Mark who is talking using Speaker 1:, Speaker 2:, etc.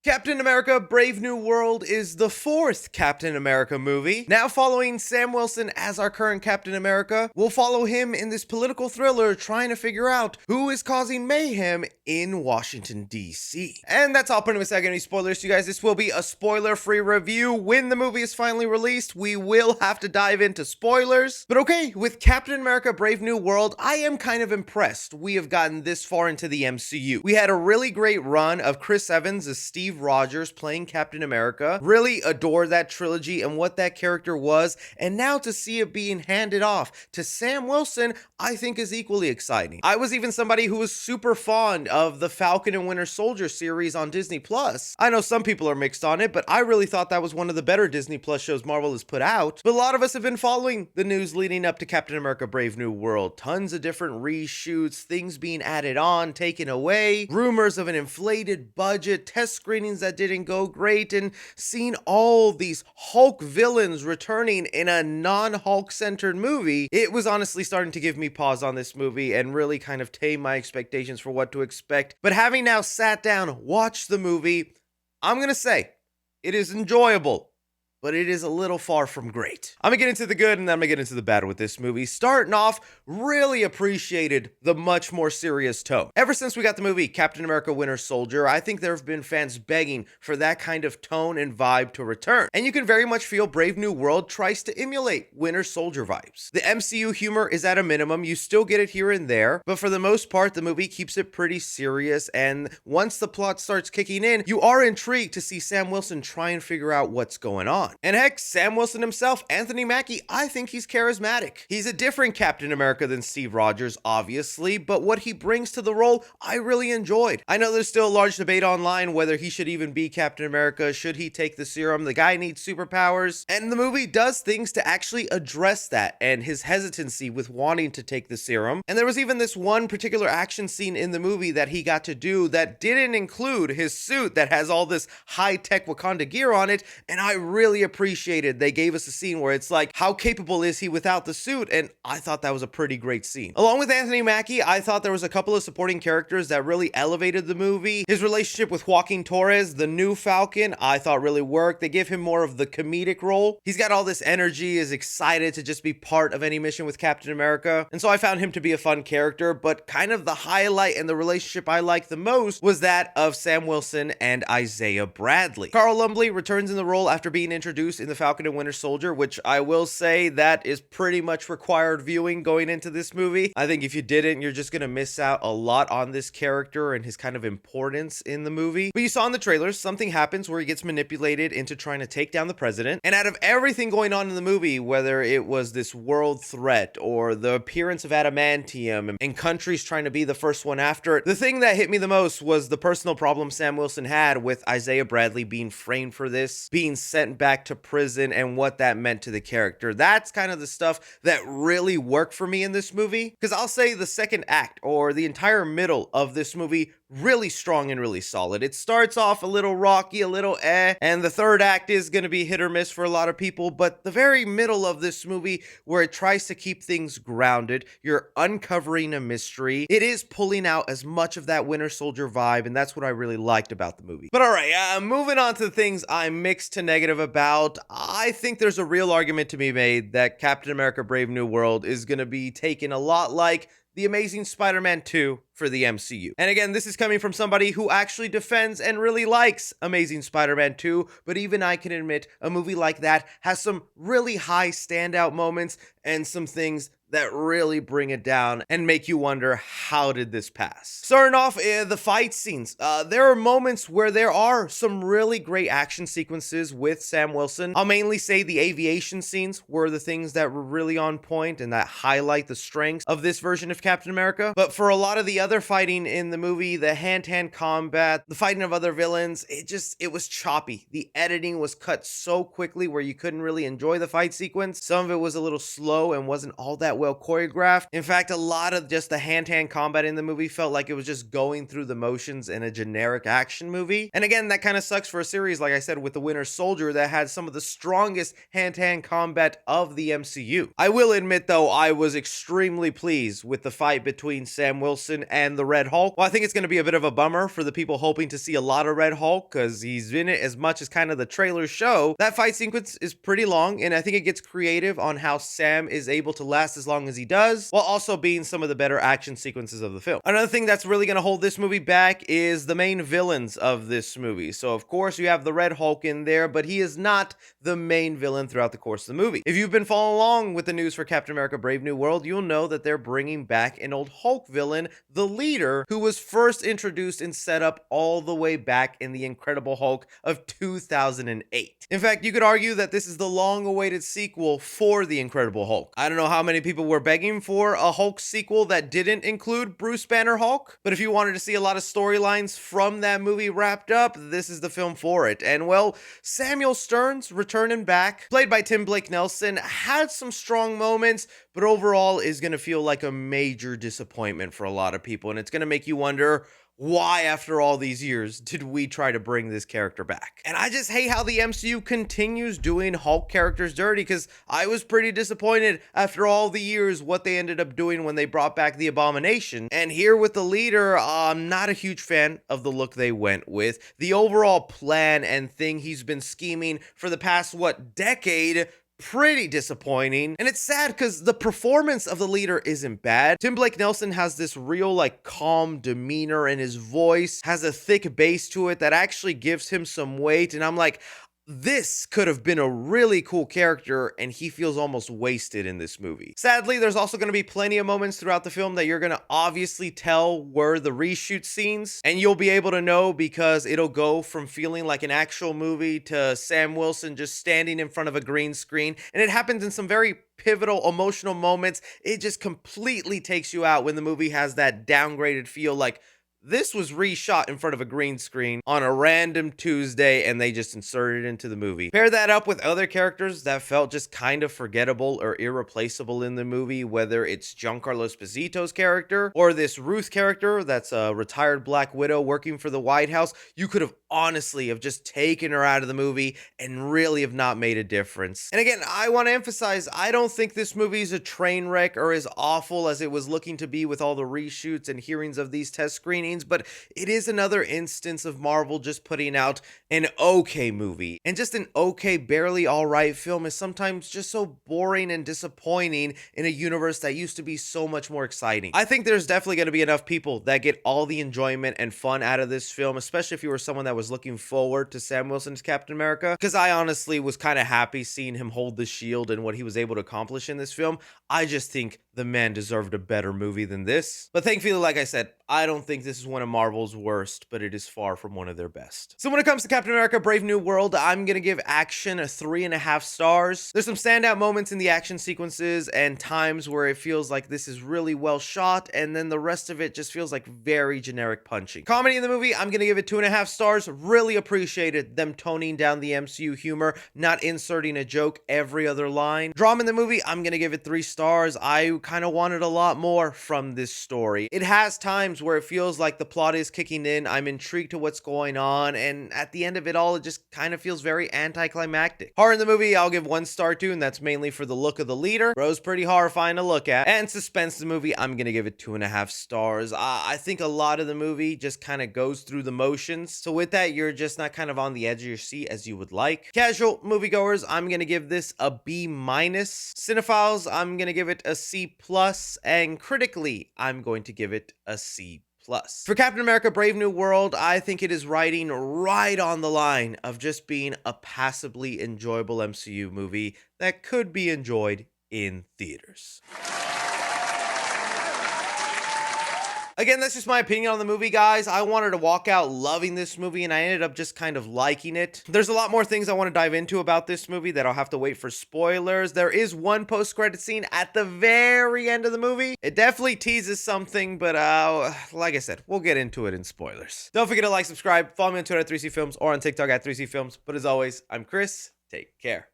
Speaker 1: Captain America Brave New World is the fourth Captain America movie. Now following Sam Wilson as our current Captain America, we'll follow him in this political thriller trying to figure out who is causing mayhem in Washington, D.C. And that's all. Pretty much not any spoilers, you guys. This will be a spoiler-free review. When the movie is finally released, we will have to dive into spoilers. But okay, with Captain America Brave New World, I am kind of impressed we have gotten this far into the MCU. We had a really great run of Chris Evans as Steve Rogers playing Captain America. Really adore that trilogy and what that character was, and now to see it being handed off to Sam Wilson, I think is equally exciting. I was even somebody who was super fond of the Falcon and Winter Soldier series on Disney Plus. I know some people are mixed on it, but I really thought that was one of the better Disney Plus shows Marvel has put out. But a lot of us have been following the news leading up to Captain America Brave New World. Tons of different reshoots, things being added on, taken away, rumors of an inflated budget, test screenings that didn't go great, and seeing all these Hulk villains returning in a non-Hulk centered movie, it was honestly starting to give me pause on this movie and really kind of tame my expectations for what to expect. But having now sat down, watched the movie, I'm gonna say it is enjoyable, but it is a little far from great. I'm gonna get into the good and then I'm gonna get into the bad with this movie. Starting off, really appreciated the much more serious tone. Ever since we got the movie Captain America Winter Soldier, I think there have been fans begging for that kind of tone and vibe to return. And you can very much feel Brave New World tries to emulate Winter Soldier vibes. The MCU humor is at a minimum, you still get it here and there, but for the most part, the movie keeps it pretty serious, and once the plot starts kicking in, you are intrigued to see Sam Wilson try and figure out what's going on. And heck, Sam Wilson himself, Anthony Mackie, I think he's charismatic. He's a different Captain America than Steve Rogers, obviously, but what he brings to the role, I really enjoyed. I know there's still a large debate online whether he should even be Captain America. Should he take the serum? The guy needs superpowers. And the movie does things to actually address that and his hesitancy with wanting to take the serum. And there was even this one particular action scene in the movie that he got to do that didn't include his suit that has all this high-tech Wakanda gear on it, and I really appreciated they gave us a scene where it's like, how capable is he without the suit? And I thought that was a pretty great scene. Along with Anthony Mackie, I thought there was a couple of supporting characters that really elevated the movie. His relationship with Joaquin Torres, the new Falcon, I thought really worked. They give him more of the comedic role. He's got all this energy, is excited to just be part of any mission with Captain America. And so I found him to be a fun character, but kind of the highlight and the relationship I liked the most was that of Sam Wilson and Isaiah Bradley. Carl Lumbly returns in the role after being introduced in the Falcon and Winter Soldier, which I will say that is pretty much required viewing going into this movie. I think if you didn't, you're just gonna miss out a lot on this character and his kind of importance in the movie. But you saw in the trailers, something happens where he gets manipulated into trying to take down the president. And out of everything going on in the movie, whether it was this world threat or the appearance of adamantium and countries trying to be the first one after it, the thing that hit me the most was the personal problem Sam Wilson had with Isaiah Bradley being framed for this, being sent back to prison, and what that meant to the character. That's kind of the stuff that really worked for me in this movie, because I'll say the second act or the entire middle of this movie really strong and really solid. It starts off a little rocky, a little and the third act is going to be hit or miss for a lot of people, but the very middle of this movie, where it tries to keep things grounded, you're uncovering a mystery, it is pulling out as much of that Winter Soldier vibe, and that's what I really liked about the movie. But alright, moving on to the things I'm mixed to negative about, I think there's a real argument to be made that Captain America Brave New World is going to be taken a lot like The Amazing Spider-Man 2 for the MCU. And again, this is coming from somebody who actually defends and really likes Amazing Spider-Man 2, but even I can admit a movie like that has some really high standout moments and some things that really bring it down and make you wonder, how did this pass? Starting off, the fight scenes. There are moments where there are some really great action sequences with Sam Wilson. I'll mainly say the aviation scenes were the things that were really on point and that highlight the strengths of this version of Captain America. But for a lot of the other fighting in the movie, the hand-to-hand combat, the fighting of other villains, it was choppy. The editing was cut so quickly where you couldn't really enjoy the fight sequence. Some of it was a little slow and wasn't all that well choreographed. In fact, a lot of just the hand-to-hand combat in the movie felt like it was just going through the motions in a generic action movie. And again, that kind of sucks for a series, like I said, with The Winter Soldier that had some of the strongest hand-to-hand combat of the MCU. I will admit, though, I was extremely pleased with the fight between Sam Wilson and the Red Hulk. Well, I think it's going to be a bit of a bummer for the people hoping to see a lot of Red Hulk, because he's in it as much as kind of the trailers show. That fight sequence is pretty long, and I think it gets creative on how Sam is able to last as long as he does, while also being some of the better action sequences of the film. Another thing that's really going to hold this movie back is the main villains of this movie. So of course you have the Red Hulk in there, but he is not the main villain throughout the course of the movie. If you've been following along with the news for Captain America Brave New World, you'll know that they're bringing back an old Hulk villain, the Leader, who was first introduced and set up all the way back in the Incredible Hulk of 2008. In fact, you could argue that this is the long-awaited sequel for the Incredible Hulk. I don't know how many people were begging for a Hulk sequel that didn't include Bruce Banner Hulk, but if you wanted to see a lot of storylines from that movie wrapped up, this is the film for it. And well, Samuel Stearns returning back, played by Tim Blake Nelson, had some strong moments, but overall is going to feel like a major disappointment for a lot of people, and it's going to make you wonder, why, after all these years, did we try to bring this character back? And I just hate how the MCU continues doing Hulk characters dirty, because I was pretty disappointed after all the years what they ended up doing when they brought back the Abomination. And here with the Leader, I'm not a huge fan of the look they went with. The overall plan and thing he's been scheming for the past, decade, pretty disappointing. And it's sad because the performance of the Leader isn't bad. Tim Blake Nelson has this real calm demeanor, and his voice has a thick bass to it that actually gives him some weight, and I'm like, this could have been a really cool character, and he feels almost wasted in this movie. Sadly, there's also going to be plenty of moments throughout the film that you're going to obviously tell were the reshoot scenes, and you'll be able to know because it'll go from feeling like an actual movie to Sam Wilson just standing in front of a green screen, and it happens in some very pivotal emotional moments. It just completely takes you out when the movie has that downgraded feel, like this was reshot in front of a green screen on a random Tuesday and they just inserted it into the movie. Pair that up with other characters that felt just kind of forgettable or irreplaceable in the movie, whether it's Giancarlo Esposito's character or this Ruth character that's a retired Black Widow working for the White House. You could have honestly have just taken her out of the movie and really have not made a difference. And again, I want to emphasize, I don't think this movie is a train wreck or as awful as it was looking to be with all the reshoots and hearings of these test screenings, but it is another instance of Marvel just putting out an okay movie. And just an okay, barely alright film is sometimes just so boring and disappointing in a universe that used to be so much more exciting. I think there's definitely going to be enough people that get all the enjoyment and fun out of this film, especially if you were someone that was looking forward to Sam Wilson's Captain America, because I honestly was kind of happy seeing him hold the shield and what he was able to accomplish in this film. I just think the man deserved a better movie than this. But thankfully, like I said, I don't think this is one of Marvel's worst, but it is far from one of their best. So when it comes to Captain America Brave New World, I'm gonna give action a 3.5 stars. There's some standout moments in the action sequences and times where it feels like this is really well shot, and then the rest of it just feels like very generic punching. Comedy in the movie, I'm gonna give it 2.5 stars. Really appreciated them toning down the MCU humor, not inserting a joke every other line. Drama in the movie, I'm gonna give it 3 stars. I kind of wanted a lot more from this story. It has times where it feels like the plot is kicking in, I'm intrigued to what's going on, and at the end of it all, it just kind of feels very anticlimactic. Horror in the movie, I'll give 1 star to, and that's mainly for the look of the Leader. Bro's pretty horrifying to look at. And suspense in the movie, I'm gonna give it 2.5 stars. I think a lot of the movie just kind of goes through the motions, so with that, you're just not kind of on the edge of your seat as you would like. Casual moviegoers, I'm gonna give this a B-. Cinephiles, I'm gonna give it a C+, and critically, I'm going to give it a C+. For Captain America Brave New World, I think it is riding right on the line of just being a passably enjoyable MCU movie that could be enjoyed in theaters. Again, that's just my opinion on the movie, guys. I wanted to walk out loving this movie, and I ended up just kind of liking it. There's a lot more things I want to dive into about this movie that I'll have to wait for spoilers. There is one post-credit scene at the very end of the movie. It definitely teases something, but like I said, we'll get into it in spoilers. Don't forget to like, subscribe, follow me on Twitter at 3C Films or on TikTok at 3C Films. But as always, I'm Chris. Take care.